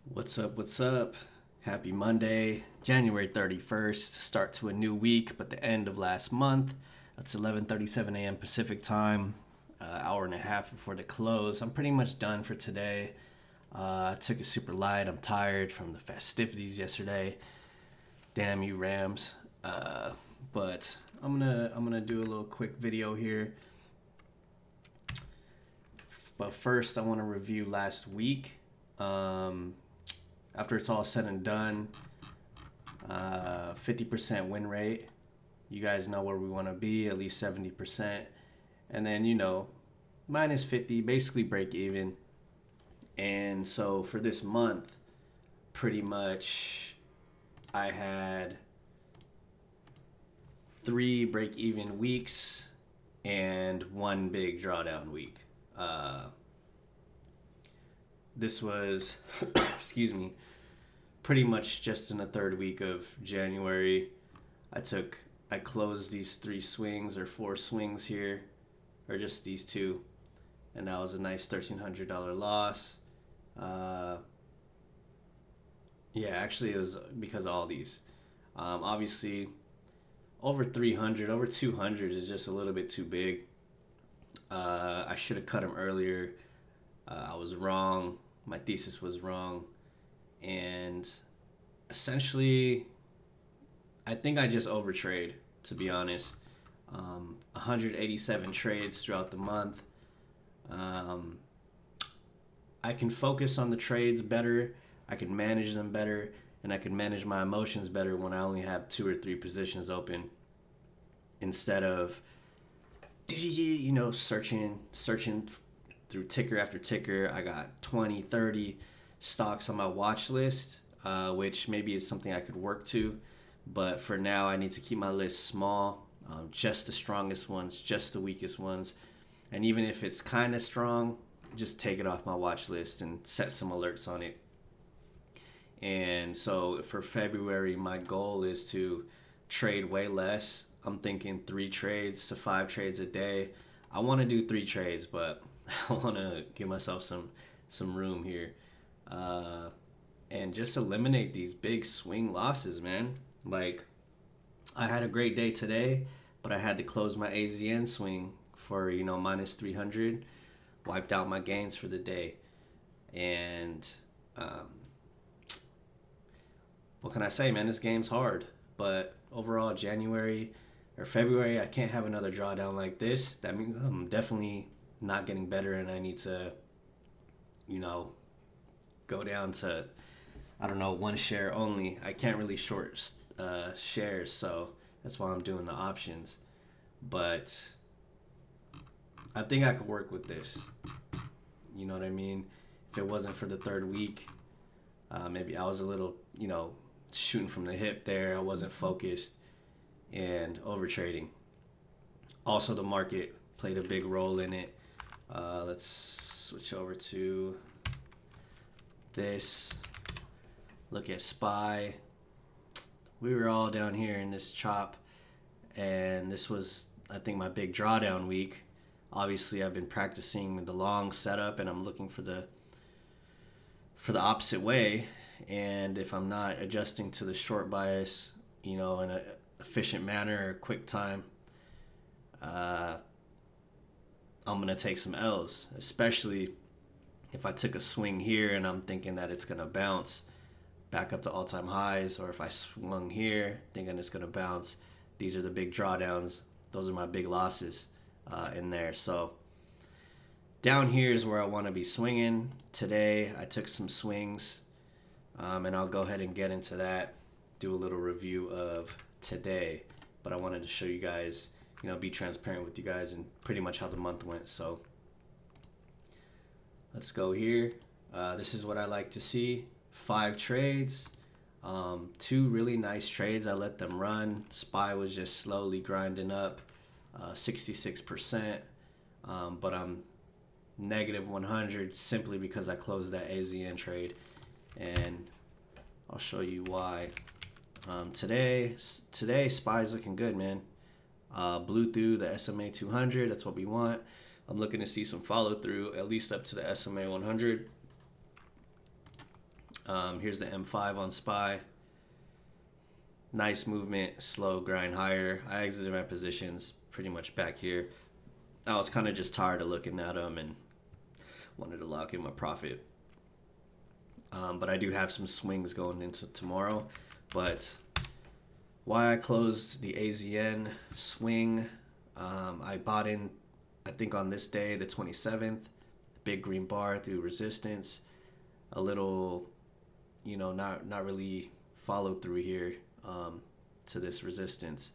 What's up? What's up? Happy Monday, January 31st. Start to a new week, but the end of last month. It's 11:37 a.m. Pacific time. Hour and a half before the close. I'm pretty much done for today. I took it super light. I'm tired from the festivities yesterday. Damn you, Rams. But I'm gonna do a little quick video here. But first, I want to review last week. Um, After it's all said and done, 50% win rate. You guys know where we want to be, at least 70%. And then, minus 50, basically break even. And so for this month, pretty much I had 3 break-even weeks and 1 big drawdown week. This was, excuse me, pretty much just in the third week of January. I closed these 3 swings or 4 swings here, or just these 2, and that was a nice $1,300 loss. Uh, yeah, actually, it was because of all these. Obviously, over 300, over 200 is just a little bit too big. I should have cut them earlier. I was wrong. My thesis was wrong. And essentially, I think I just overtrade, to be honest. 187 trades throughout the month. Um, I can focus on the trades better. I can manage them better. And I can manage my emotions better when I only have 2 or 3 positions open instead of searching through ticker after ticker. I got 20, 30 stocks on my watch list, which maybe is something I could work to. But for now, I need to keep my list small, just the strongest ones, just the weakest ones. And even if it's kind of strong, just take it off my watch list and set some alerts on it. And so for February, my goal is to trade way less. I'm thinking 3 trades to 5 trades a day. I want to do 3 trades, but I want to give myself some room here, and just eliminate these big swing losses, man. Like, I had a great day today, but I had to close my AZN swing for minus 300, wiped out my gains for the day, and what can I say, man? This game's hard, but overall, January or February, I can't have another drawdown like this. That means I'm definitely not getting better, and I need to, go down to, I don't know, 1 share only. I can't really short shares, so that's why I'm doing the options. But I think I could work with this. You know what I mean? If it wasn't for the third week, maybe I was a little, shooting from the hip there. I wasn't focused and over trading. Also, the market played a big role in it. Let's switch over to this. Look at SPY. We were all down here in this chop, and this was, I think, my big drawdown week. Obviously, I've been practicing with the long setup, and I'm looking for the opposite way. And if I'm not adjusting to the short bias, in an efficient manner or quick time, I'm gonna take some L's, especially if I took a swing here and I'm thinking that it's gonna bounce back up to all-time highs, or if I swung here thinking it's gonna bounce. These are the big drawdowns. Those are my big losses in there. So down here is where I want to be swinging. Today I took some swings, and I'll go ahead and get into that, do a little review of today. But I wanted to show you guys, be transparent with you guys and pretty much how the month went. So let's go here. This is what I like to see. 5 trades, 2 really nice trades. I let them run. SPY was just slowly grinding up, 66%, but I'm negative 100 simply because I closed that AZN trade, and I'll show you why. Today SPY's looking good, man. Blew through the SMA 200. That's what we want. I'm looking to see some follow through, at least up to the SMA 100. Here's the M5 on SPY. Nice movement, slow grind higher. I exited my positions pretty much back here. I was kind of just tired of looking at them and wanted to lock in my profit. But I do have some swings going into tomorrow. But why I closed the AZN swing, I bought in, I think on this day, the 27th, big green bar through resistance, a little, not really followed through here to this resistance.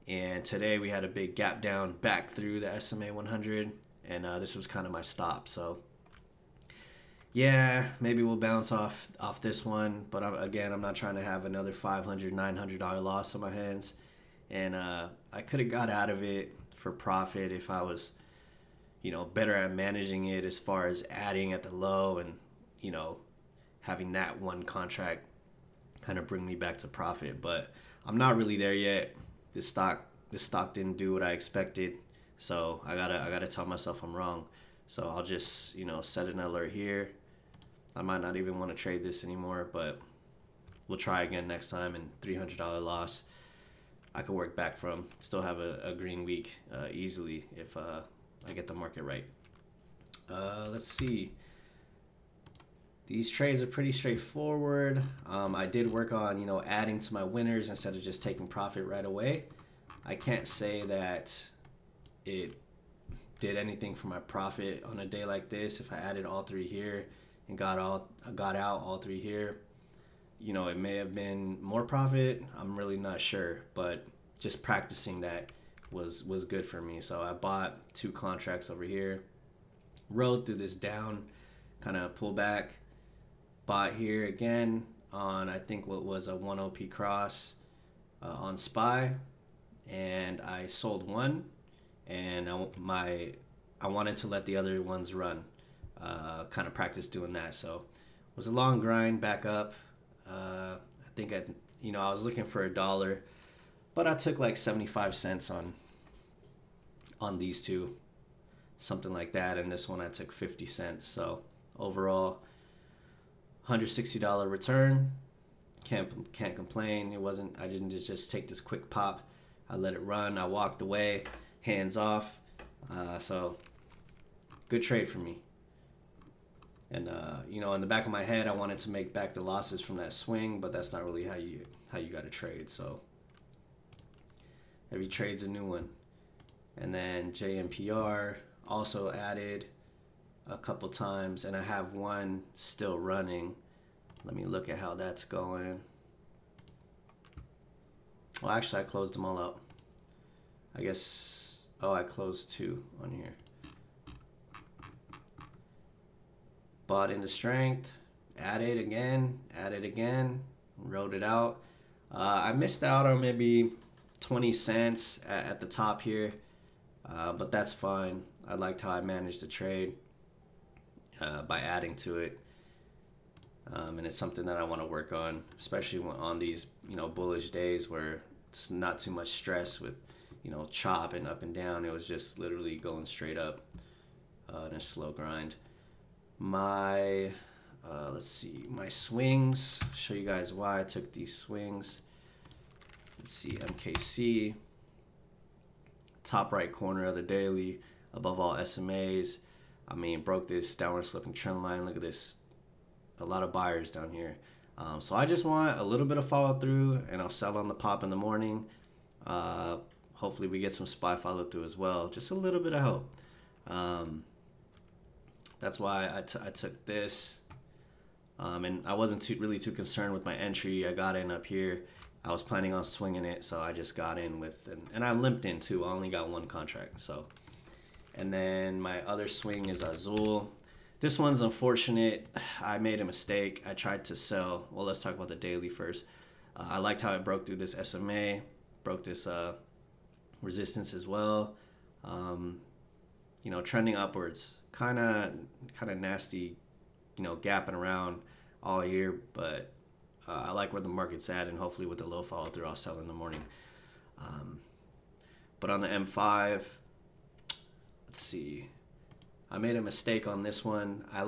And today we had a big gap down back through the SMA 100, and this was kind of my stop. So yeah, maybe we'll bounce off this one, but I'm not trying to have another $500, $900 loss on my hands. And I could have got out of it for profit if I was, better at managing it as far as adding at the low and, having that one contract kind of bring me back to profit. But I'm not really there yet. This stock didn't do what I expected, so I gotta tell myself I'm wrong. So I'll just set an alert here. I might not even want to trade this anymore, but we'll try again next time. And $300 loss I could work back from. Still have a green week easily if I get the market right. Let's see. These trades are pretty straightforward. I did work on adding to my winners instead of just taking profit right away. I can't say that it did anything for my profit on a day like this. If I added all three here and got out all three here, it may have been more profit. I'm really not sure, but just practicing that was good for me. So I bought 2 contracts over here, rode through this down kind of pullback, bought here again on I think what was a 1 OP cross on SPY, and I sold one, and I wanted to let the other ones run. Kind of practice doing that. So it was a long grind back up. I think I was looking for $1, but I took like 75 cents on these two, something like that. And this one I took 50 cents. So overall, $160 return. Can't complain. I didn't just take this quick pop. I let it run. I walked away, hands off. So good trade for me. And in the back of my head, I wanted to make back the losses from that swing, but that's not really how you got to trade. So every trade's a new one. And then JMPR also added a couple times, and I have one still running. Let me look at how that's going. Well, actually, I closed them all out. I guess, I closed 2 on here. Bought into strength, added again, rode it out. I missed out on maybe 20 cents at the top here, but that's fine. I liked how I managed the trade by adding to it. And it's something that I want to work on, especially on these bullish days where it's not too much stress with chopping up and down. It was just literally going straight up in a slow grind. My let's see, my swings, show you guys why I took these swings. Let's see, MKC, top right corner of the daily, above all SMAs. I mean, broke this downward sloping trend line. Look at this, a lot of buyers down here. So I just want a little bit of follow through, and I'll sell on the pop in the morning. Hopefully we get some SPY follow through as well, just a little bit of hope. That's why I took this, and I wasn't really too concerned with my entry. I got in up here. I was planning on swinging it, so I just got in with, and I limped in too. I only got 1 contract. So, and then my other swing is Azul. This one's unfortunate. I made a mistake. I tried to sell. Well, let's talk about the daily first. I liked how it broke through this SMA, broke this resistance as well. Trending upwards. Kind of nasty, gapping around all year, but I like where the market's at, and hopefully with the low follow through, I'll sell in the morning. But on the M5, let's see, I made a mistake on this one. I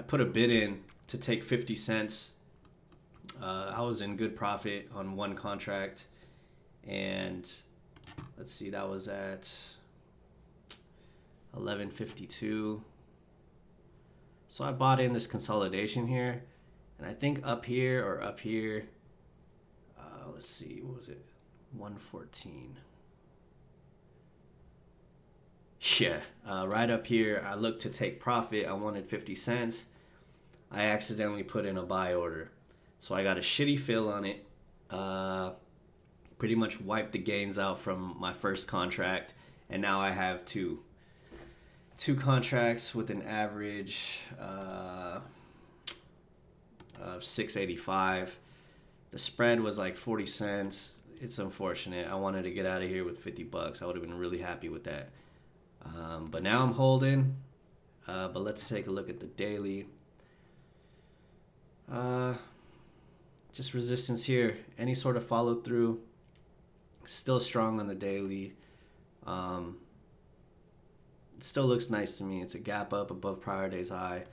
put a bid in to take 50 cents. I was in good profit on one contract, and let's see, that was at 11.52. So I bought in this consolidation here, and I think up here or up here, let's see, what was it? 114. Yeah, right up here, I looked to take profit. I wanted 50 cents. I accidentally put in a buy order. So I got a shitty fill on it. Pretty much wiped the gains out from my first contract. And now I have two contracts with an average of 685. The spread was like 40 cents. It's unfortunate. I wanted to get out of here with 50 bucks. I would have been really happy with that. But now I'm holding. But let's take a look at the daily. Just resistance here. Any sort of follow through. Still strong on the daily. It still looks nice to me. It's a gap up above prior day's high.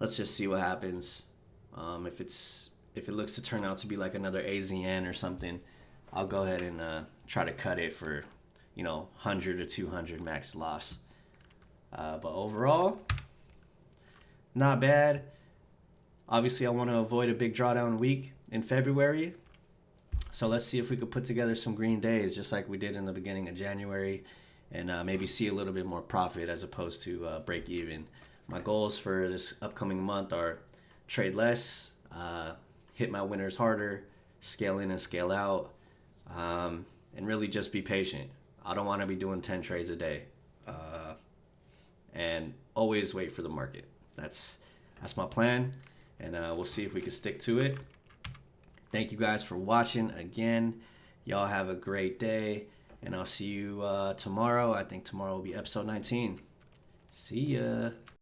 Let's just see what happens. If it looks to turn out to be like another AZN or something, I'll go ahead and try to cut it for 100 or 200 max loss. But overall, not bad. Obviously, I want to avoid a big drawdown week in February. So let's see if we could put together some green days just like we did in the beginning of January, and maybe see a little bit more profit as opposed to break even. My goals for this upcoming month are trade less, hit my winners harder, scale in and scale out, and really just be patient. I don't want to be doing 10 trades a day, and always wait for the market. That's my plan, and we'll see if we can stick to it. Thank you guys for watching again. Y'all have a great day, and I'll see you tomorrow. I think tomorrow will be episode 19. See ya.